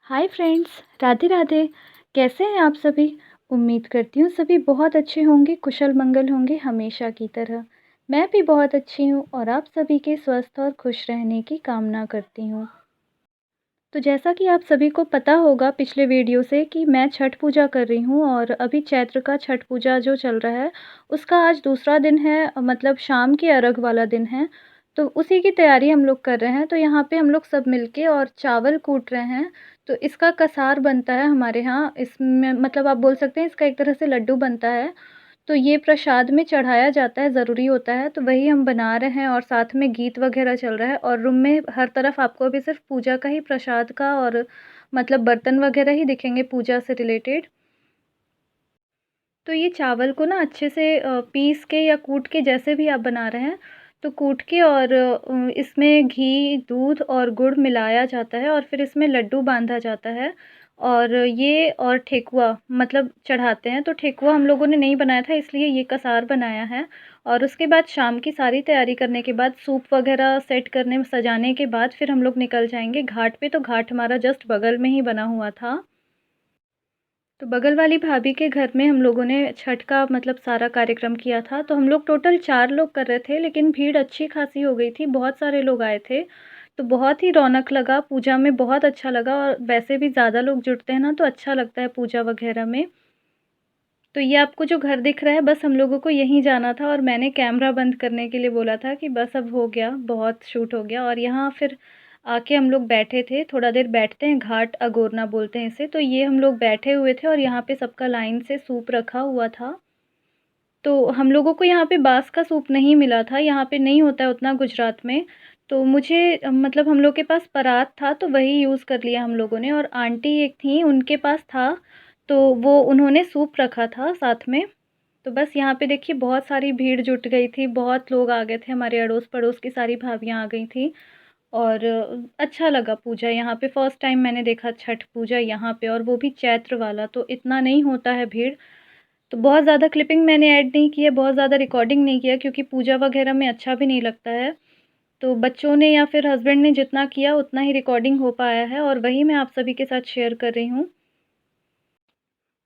Hi friends, Radhe Radhe. कैसे हैं आप सभी? उम्मीद करती हूँ सभी बहुत अच्छे होंगे, कुशल मंगल होंगे हमेशा की तरह। मैं भी बहुत अच्छी हूँ और आप सभी के स्वस्थ और खुश रहने की कामना करती हूँ। तो जैसा कि आप सभी को पता होगा पिछले वीडियो से कि मैं छठ पूजा कर रही हूँ और अभी चैत्र का छठ पूजा जो चल रहा है, उसका आज दूसरा दिन है, मतलब शाम के अर्घ वाला दिन है। तो उसी की तैयारी हम लोग कर रहे हैं। तो यहाँ पे हम लोग सब मिलके और चावल कूट रहे हैं। तो इसका कसार बनता है हमारे यहाँ, इसमें मतलब आप बोल सकते हैं इसका एक तरह से लड्डू बनता है। तो ये प्रसाद में चढ़ाया जाता है, ज़रूरी होता है, तो वही हम बना रहे हैं और साथ में गीत वगैरह चल रहा है और रूम में हर तरफ आपको अभी सिर्फ़ पूजा का ही प्रसाद का और मतलब बर्तन वगैरह ही दिखेंगे पूजा से रिलेटेड। तो ये चावल को ना अच्छे से पीस के या कूट के जैसे भी आप बना रहे हैं, तो कूट के और इसमें घी, दूध और गुड़ मिलाया जाता है और फिर इसमें लड्डू बाँधा जाता है। और ये और ठेकुआ मतलब चढ़ाते हैं, तो ठेकुआ हम लोगों ने नहीं बनाया था इसलिए ये कसार बनाया है। और उसके बाद शाम की सारी तैयारी करने के बाद सूप वगैरह सेट करने में सजाने के बाद फिर हम लोग निकल जाएँगे घाट पे, तो घाट हमारा जस्ट बगल में ही बना हुआ था। तो बगल वाली भाभी के घर में हम लोगों ने छठ का मतलब सारा कार्यक्रम किया था। तो हम लोग टोटल 4 लोग कर रहे थे, लेकिन भीड़ अच्छी खासी हो गई थी, बहुत सारे लोग आए थे। तो बहुत ही रौनक लगा, पूजा में बहुत अच्छा लगा और वैसे भी ज़्यादा लोग जुड़ते हैं ना, तो अच्छा लगता है पूजा वगैरह में। तो ये आपको जो घर दिख रहा है, बस हम लोगों को यहीं जाना था और मैंने कैमरा बंद करने के लिए बोला था कि बस अब हो गया, बहुत शूट हो गया। और यहाँ फिर आके हम लोग बैठे थे, थोड़ा देर बैठते हैं, घाट अगोरना बोलते हैं इसे। तो ये हम लोग बैठे हुए थे और यहाँ पे सबका लाइन से सूप रखा हुआ था। तो हम लोगों को यहाँ पे बाँस का सूप नहीं मिला था, यहाँ पे नहीं होता है उतना गुजरात में। तो मुझे मतलब हम लोग के पास परात था, तो वही यूज़ कर लिया हम लोगों ने। और आंटी एक थीं, उनके पास था, तो वो उन्होंने सूप रखा था साथ में। तो बस यहाँ पे देखिए बहुत सारी भीड़ जुट गई थी, बहुत लोग आ गए थे, हमारे अड़ोस-पड़ोस की सारी भाभियाँ आ गई थीं। और अच्छा लगा पूजा यहाँ पे, फर्स्ट टाइम मैंने देखा छठ पूजा यहाँ पे, और वो भी चैत्र वाला, तो इतना नहीं होता है भीड़। तो बहुत ज़्यादा क्लिपिंग मैंने ऐड नहीं की है, बहुत ज़्यादा रिकॉर्डिंग नहीं किया क्योंकि पूजा वगैरह में अच्छा भी नहीं लगता है। तो बच्चों ने या फिर हस्बैंड ने जितना किया उतना ही रिकॉर्डिंग हो पाया है और वही मैं आप सभी के साथ शेयर कर रही हूँ।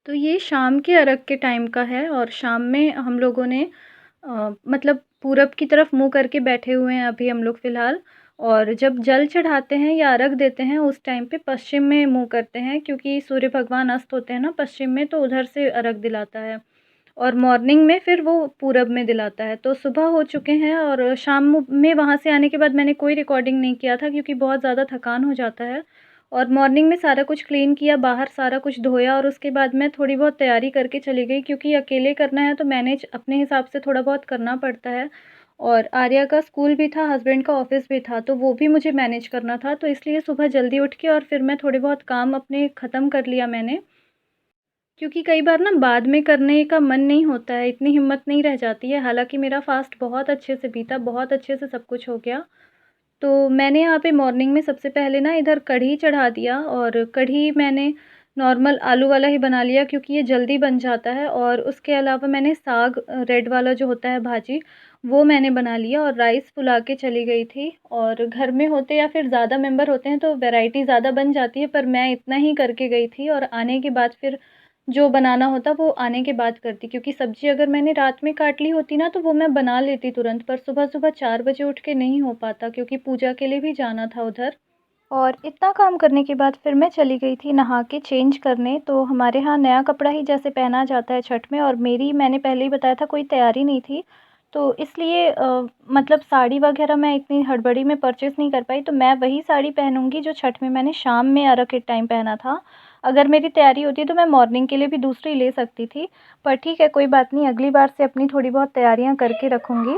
तो ये शाम के अर्घ के टाइम का है और शाम में हम लोगों ने मतलब पूरब की तरफ मुँह करके बैठे हुए हैं अभी हम लोग फ़िलहाल। और जब जल चढ़ाते हैं या अर्घ देते हैं उस टाइम पे पश्चिम में मुँह करते हैं, क्योंकि सूर्य भगवान अस्त होते हैं ना पश्चिम में, तो उधर से अर्घ दिलाता है। और मॉर्निंग में फिर वो पूरब में दिलाता है। तो सुबह हो चुके हैं और शाम में वहाँ से आने के बाद मैंने कोई रिकॉर्डिंग नहीं किया था क्योंकि बहुत ज़्यादा थकान हो जाता है। और मॉर्निंग में सारा कुछ क्लीन किया, बाहर सारा कुछ धोया और उसके बाद मैं थोड़ी बहुत तैयारी करके चली गई क्योंकि अकेले करना है तो मैनेज अपने हिसाब से थोड़ा बहुत करना पड़ता है। और आर्या का स्कूल भी था, हस्बैंड का ऑफ़िस भी था, तो वो भी मुझे मैनेज करना था। तो इसलिए सुबह जल्दी उठ के और फिर मैं थोड़े बहुत काम अपने ख़त्म कर लिया मैंने। क्योंकि कई बार ना बाद में करने का मन नहीं होता है, इतनी हिम्मत नहीं रह जाती है। हालाँकि मेरा फ़ास्ट बहुत अच्छे से बीता, बहुत अच्छे से सब कुछ हो गया। तो मैंने यहाँ पे मॉर्निंग में सबसे पहले ना इधर कढ़ी चढ़ा दिया और कढ़ी मैंने नॉर्मल आलू वाला ही बना लिया क्योंकि ये जल्दी बन जाता है। और उसके अलावा मैंने साग रेड वाला जो होता है भाजी, वो मैंने बना लिया और राइस फुला के चली गई थी। और घर में होते या फिर ज़्यादा मेंबर होते हैं तो वैरायटी ज़्यादा बन जाती है, पर मैं इतना ही करके गई थी और आने के बाद फिर जो बनाना होता वो आने के बाद करती, क्योंकि सब्ज़ी अगर मैंने रात में काट ली होती ना तो वो मैं बना लेती तुरंत, पर सुबह-सुबह 4 बजे उठ के नहीं हो पाता क्योंकि पूजा के लिए भी जाना था उधर। और इतना काम करने के बाद फिर मैं चली गई थी नहा के चेंज करने। तो हमारे यहाँ नया कपड़ा ही जैसे पहना जाता है छठ में, और मेरी मैंने पहले ही बताया था कोई तैयारी नहीं थी। तो इसलिए मतलब साड़ी वग़ैरह मैं इतनी हड़बड़ी में परचेज़ नहीं कर पाई, तो मैं वही साड़ी पहनूँगी जो छठ में मैंने शाम में अर्घ के टाइम पहना था। अगर मेरी तैयारी होती तो मैं मॉर्निंग के लिए भी दूसरी ले सकती थी। पर ठीक है, कोई बात नहीं, अगली बार से अपनी थोड़ी बहुत तैयारियाँ करके रखूँगी।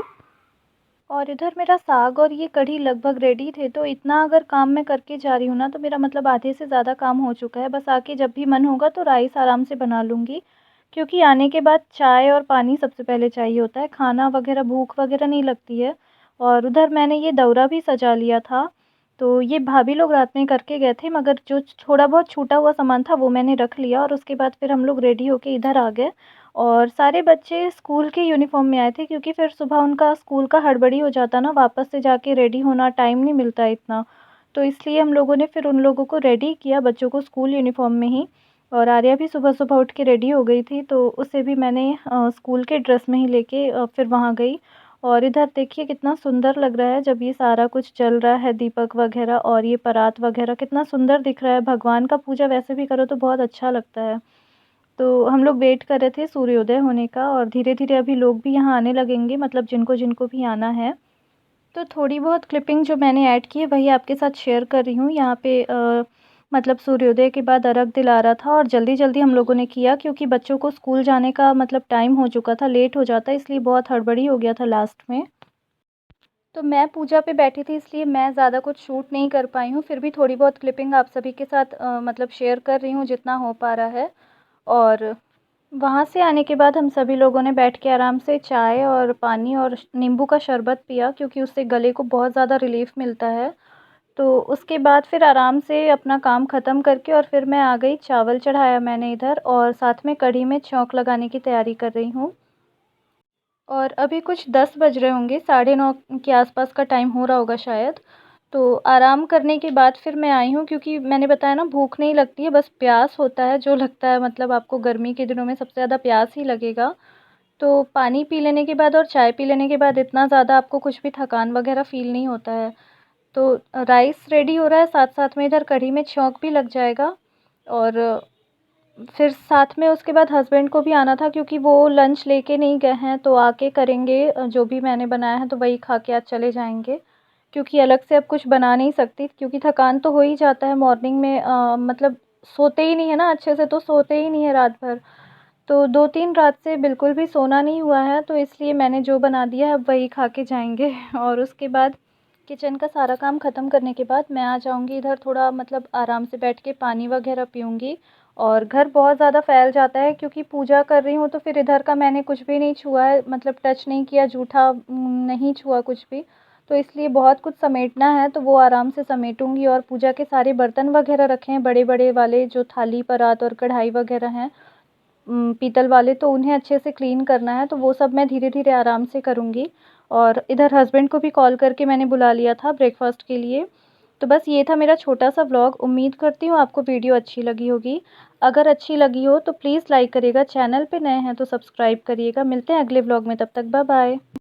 और इधर मेरा साग और ये कढ़ी लगभग रेडी थे, तो इतना अगर काम मैं करके जा रही हूँ ना, तो मेरा मतलब आधे से ज़्यादा काम हो चुका है। बस आके जब भी मन होगा तो राइस आराम से बना लूँगी, क्योंकि आने के बाद चाय और पानी सबसे पहले चाहिए होता है, खाना वग़ैरह भूख वग़ैरह नहीं लगती है। और उधर मैंने ये दौरा भी सजा लिया था, तो ये भाभी लोग रात में करके गए थे, मगर जो थोड़ा बहुत छूटा हुआ सामान था वो मैंने रख लिया और उसके बाद फिर हम लोग रेडी होके इधर आ गए। और सारे बच्चे स्कूल के यूनिफ़ॉर्म में आए थे क्योंकि फिर सुबह उनका स्कूल का हड़बड़ी हो जाता ना, वापस से जाके रेडी होना, टाइम नहीं मिलता है इतना। तो इसलिए हम लोगों ने फिर उन लोगों को रेडी किया, बच्चों को स्कूल यूनिफ़ॉर्म में ही। और आर्या भी सुबह-सुबह उठ के रेडी हो गई थी, तो उसे भी मैंने स्कूल के ड्रेस में ही लेके फिर वहाँ गई। और इधर देखिए कितना सुंदर लग रहा है जब ये सारा कुछ जल रहा है, दीपक वगैरह और ये परात वगैरह कितना सुंदर दिख रहा है। भगवान का पूजा वैसे भी करो तो बहुत अच्छा लगता है। तो हम लोग वेट कर रहे थे सूर्योदय होने का और धीरे-धीरे अभी लोग भी यहाँ आने लगेंगे, मतलब जिनको-जिनको भी आना है। तो थोड़ी बहुत क्लिपिंग जो मैंने ऐड की है वही आपके साथ शेयर कर रही हूँ। यहाँ पे मतलब सूर्योदय के बाद अर्घ दिला रहा था और जल्दी-जल्दी हम लोगों ने किया क्योंकि बच्चों को स्कूल जाने का मतलब टाइम हो चुका था, लेट हो जाता इसलिए बहुत हड़बड़ी हो गया था लास्ट में। तो मैं पूजा पे बैठी थी इसलिए मैं ज़्यादा कुछ शूट नहीं कर पाई हूँ, फिर भी थोड़ी बहुत क्लिपिंग आप सभी के साथ मतलब शेयर कर रही हूँ जितना हो पा रहा है। और वहाँ से आने के बाद हम सभी लोगों ने बैठ के आराम से चाय और पानी और नींबू का शरबत पिया क्योंकि उससे गले को बहुत ज़्यादा रिलीफ़ मिलता है। तो उसके बाद फिर आराम से अपना काम ख़त्म करके और फिर मैं आ गई, चावल चढ़ाया मैंने इधर और साथ में कढ़ी में छौंक लगाने की तैयारी कर रही हूँ। और अभी कुछ 10 बज रहे होंगे, साढ़े 9 के आस-पास का टाइम हो रहा होगा शायद। तो आराम करने के बाद फिर मैं आई हूँ क्योंकि मैंने बताया ना भूख नहीं लगती है, बस प्यास होता है जो लगता है, मतलब आपको गर्मी के दिनों में सबसे ज़्यादा प्यास ही लगेगा। तो पानी पी लेने के बाद और चाय पी लेने के बाद इतना ज़्यादा आपको कुछ भी थकान वग़ैरह फ़ील नहीं होता है। तो राइस रेडी हो रहा है, साथ-साथ में इधर कढ़ी में छौंक भी लग जाएगा। और फिर साथ में उसके बाद हस्बैंड को भी आना था क्योंकि वो लंच लेके नहीं गए हैं, तो आके करेंगे जो भी मैंने बनाया है तो वही खा के आज चले जाएँगे। क्योंकि अलग से अब कुछ बना नहीं सकती क्योंकि थकान तो हो ही जाता है मॉर्निंग में, मतलब सोते ही नहीं है ना अच्छे से, तो सोते ही नहीं है रात भर। तो 2-3 रात से बिल्कुल भी सोना नहीं हुआ है, तो इसलिए मैंने जो बना दिया है अब वही खा के जाएँगे। और उसके बाद किचन का सारा काम ख़त्म करने के बाद मैं आ जाऊँगी इधर, थोड़ा मतलब आराम से बैठ के पानी वग़ैरह पीऊँगी। और घर बहुत ज़्यादा फैल जाता है क्योंकि पूजा कर रही हूँ तो फिर इधर का मैंने कुछ भी नहीं छुआ है, मतलब टच नहीं किया, जूठा नहीं छुआ कुछ भी। तो इसलिए बहुत कुछ समेटना है तो वो आराम से समेटूँगी। और पूजा के सारे बर्तन वग़ैरह रखे हैं बड़े-बड़े वाले, जो थाली, परात और कढ़ाई वग़ैरह हैं पीतल वाले, तो उन्हें अच्छे से क्लीन करना है, तो वो सब मैं धीरे-धीरे आराम से करूँगी। और इधर हस्बैंड को भी कॉल करके मैंने बुला लिया था ब्रेकफ़ास्ट के लिए। तो बस ये था मेरा छोटा-सा व्लॉग, उम्मीद करती हूँ आपको वीडियो अच्छी लगी होगी। अगर अच्छी लगी हो तो प्लीज़ लाइक करिएगा, चैनल पे नए हैं तो सब्सक्राइब करिएगा। मिलते हैं अगले व्लॉग में, तब तक बाय बाय।